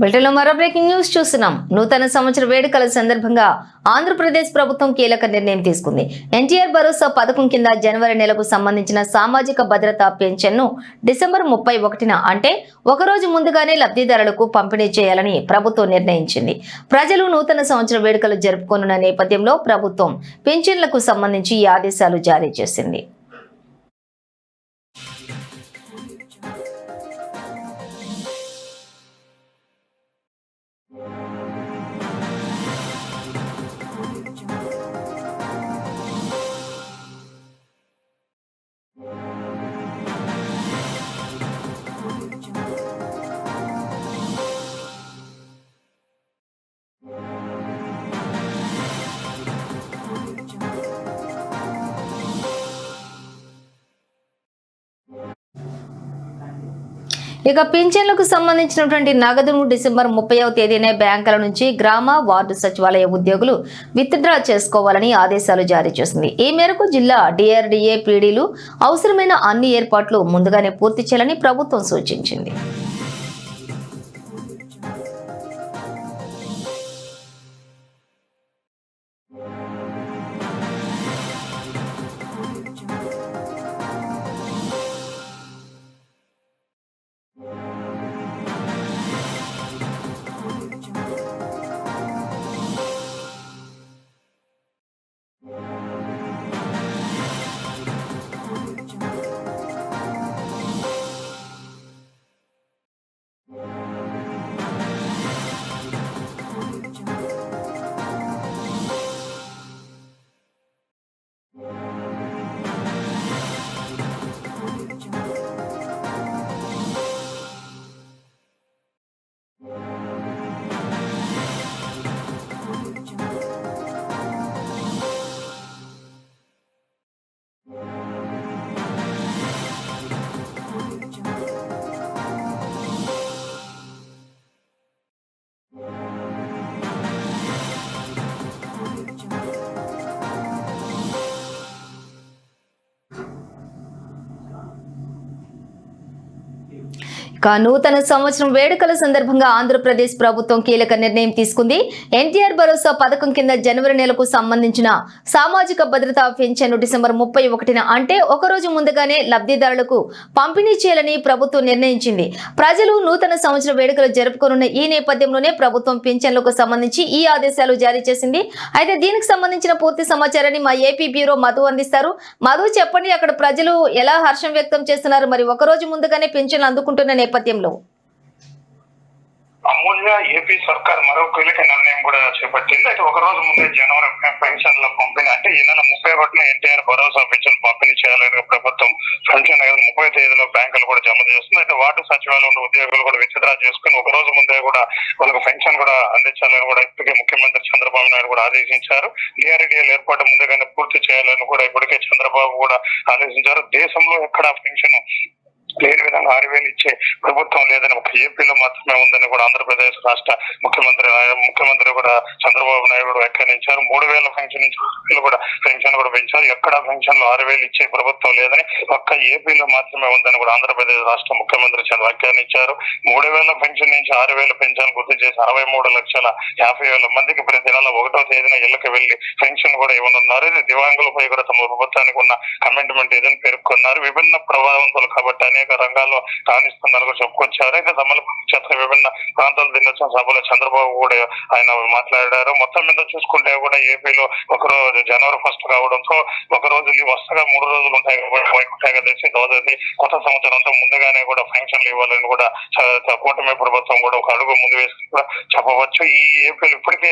బులెటిన్లో మరో breaking news చూస్తున్నాం. నూతన సంవత్సర వేడుకల సందర్భంగా ఆంధ్రప్రదేశ్ ప్రభుత్వం కీలక నిర్ణయం తీసుకుంది. ఎన్టీఆర్ భరోసా పథకం కింద జనవరి నెలకు సంబంధించిన సామాజిక భద్రతా పెన్షన్ను డిసెంబర్ 31న అంటే ఒకరోజు ముందుగానే లబ్ధిదారులకు పంపిణీ చేయాలని ప్రభుత్వం నిర్ణయించింది. ప్రజలు నూతన సంవత్సర వేడుకలు జరుపుకోనున్న నేపథ్యంలో ప్రభుత్వం పెన్షన్లకు సంబంధించి ఈ ఆదేశాలు జారీ చేసింది. ఇక పింఛన్లకు సంబంధించినటువంటి నగదును డిసెంబర్ 30వ తేదీనే బ్యాంకుల నుంచి గ్రామ వార్డు సచివాలయ ఉద్యోగులు విత్డ్రా చేసుకోవాలని ఆదేశాలు జారీ చేసింది. ఈ మేరకు జిల్లా డిఆర్డీఏ పీడీలు అవసరమైన అన్ని ఏర్పాట్లు ముందుగానే పూర్తి చేయాలని ప్రభుత్వం సూచించింది. నూతన సంవత్సరం వేడుకల సందర్భంగా ఆంధ్రప్రదేశ్ ప్రభుత్వం కీలక నిర్ణయం తీసుకుంది. ఎన్టీఆర్ భరోసా పథకం కింద జనవరి నెలకు సంబంధించిన సామాజిక భద్రతా పెన్షన్ డిసెంబర్ 31న అంటే ఒకరోజు ముందుగానే లబ్ధిదారులకు పంపిణీ చేయాలని ప్రభుత్వం నిర్ణయించింది. ప్రజలు నూతన సంవత్సర వేడుకలు జరుపుకోనున్న ఈ నేపథ్యంలోనే ప్రభుత్వం పెన్షన్లకు సంబంధించి ఈ ఆదేశాలు జారీ చేసింది. అయితే దీనికి సంబంధించిన పూర్తి సమాచారాన్ని మా ఏపీ బ్యూరో మధు అందిస్తారు. మధు, చెప్పండి, అక్కడ ప్రజలు ఎలా హర్షం వ్యక్తం చేస్తున్నారు, మరి ఒకరోజు ముందుగానే పెన్షన్లు అందుకుంటున్న నేపథ్యంలో? అమూల్య, ఏపీ సర్కార్ మరో కీలక నిర్ణయం కూడా చేపట్టింది. అయితే ఒక రోజు ముందే జనవరి పెన్షన్ల పంపిణీ అంటే ఈ నెల 31న ఎన్టీఆర్ భరోసా పెన్షన్ పంపిణీ చేయాలని ప్రభుత్వం పెన్షన్ 30వ తేదీలో బ్యాంకులు కూడా జమ చేస్తుంది. అయితే వార్డు సచివాలయంలో ఉద్యోగులు కూడా విత్డ్రా చేసుకుని ఒక రోజు ముందే కూడా వాళ్ళకి పెన్షన్ కూడా అందించాలని కూడా ఇప్పటికే ముఖ్యమంత్రి చంద్రబాబు నాయుడు కూడా ఆదేశించారు. డిఆర్డీఎల్ ఏర్పాటు ముందుగానే పూర్తి చేయాలని కూడా ఇప్పటికే చంద్రబాబు కూడా ఆదేశించారు. దేశంలో ఎక్కడ పెన్షన్ లేని విధంగా 6,000 ఇచ్చే ప్రభుత్వం లేదని ఒక ఏపీలో మాత్రమే ఉందని కూడా ఆంధ్రప్రదేశ్ రాష్ట్ర ముఖ్యమంత్రి కూడా చంద్రబాబు నాయుడు వ్యాఖ్యానించారు. 3,000 పెన్షన్ నుంచి 6,000 కూడా పెన్షన్ కూడా పెంచారు. ఎక్కడ పెన్షన్లు 6,000 ఇచ్చే ప్రభుత్వం లేదని ఒక్క ఏపీలో మాత్రమే ఉందని కూడా ఆంధ్రప్రదేశ్ రాష్ట్ర ముఖ్యమంత్రి వ్యాఖ్యానించారు. 3,000 పెన్షన్ నుంచి 6,000 పెన్షన్ గుర్తు చేసి 63,50,000 మందికి ప్రతి నెల 1వ తేదీన ఇళ్లకు వెళ్లి పెన్షన్ కూడా ఇవ్వనున్నారు. ఇది దివ్యాంగులపై కూడా తమ ప్రభుత్వానికి ఉన్న కమిట్మెంట్ ఏదని పేర్కొన్నారు. విభిన్న ప్రభావంతులు కాబట్టి అనేక రంగాల్లో రాణిస్తున్నారు కూడా చెప్పుకొచ్చారు. అయితే తమలపాకు క్షేత్ర విభిన్న ప్రాంతాల దినోత్సవ సభలో చంద్రబాబు కూడా ఆయన మాట్లాడారు. మొత్తం మీద చూసుకుంటే కూడా ఏపీలో ఒకరోజు జనవరి 1 కావడంతో ఒక రోజు వరుసగా 3 రోజులు ఉంటాయి కాబట్టి వైకుంఠ ఏకాదశి, ద్వాదశి, కొత్త సంవత్సరంతో ముందుగానే కూడా పెన్షన్లు ఇవ్వాలని కూడా కూటమి ప్రభుత్వం కూడా ఒక అడుగు ముందు వేసుకుని కూడా చెప్పవచ్చు. ఈ ఏపీలో ఇప్పటికే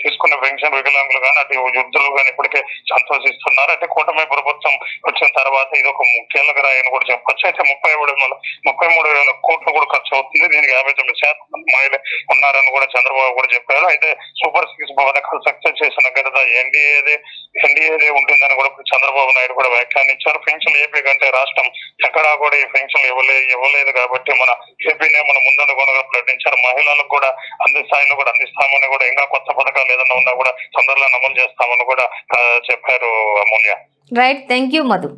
తీసుకున్న పెన్షన్ వికలాంగులు కానీ అటు వృద్ధులు కానీ ఇప్పటికే సంతోషిస్తున్నారు. అయితే కూటమి ప్రభుత్వం వచ్చిన తర్వాత ఇది ఒక కీలక రాయని కూడా చెప్పొచ్చు. అయితే 33,000 కోట్లు కూడా ఖర్చు అవుతుంది. దీనికి 59% మంది మహిళలు ఉన్నారని కూడా చంద్రబాబు కూడా చెప్పారు. అయితే సూపర్ 6 పథకాలు సక్సెస్ చేసిన ఘనత ఎన్డీఏదే ఉంటుందని కూడా చంద్రబాబు నాయుడు కూడా వ్యాఖ్యానించారు. పెన్షన్ ఏపీ కంటే రాష్ట్రం ఎక్కడా కూడా ఈ పెన్షన్ ఇవ్వలేదు కాబట్టి మన ఏపీనే మన ముందడుగుగా ప్రకటించారు. మహిళలకు కూడా అన్ని స్థాయిలో కూడా అందిస్తామని కూడా ఇంకా కొత్త పథకాలు ఏదైనా ఉన్నా కూడా తొందరలో అమలు చేస్తామని కూడా చెప్పారు. Amulya. Right, thank you Madhu.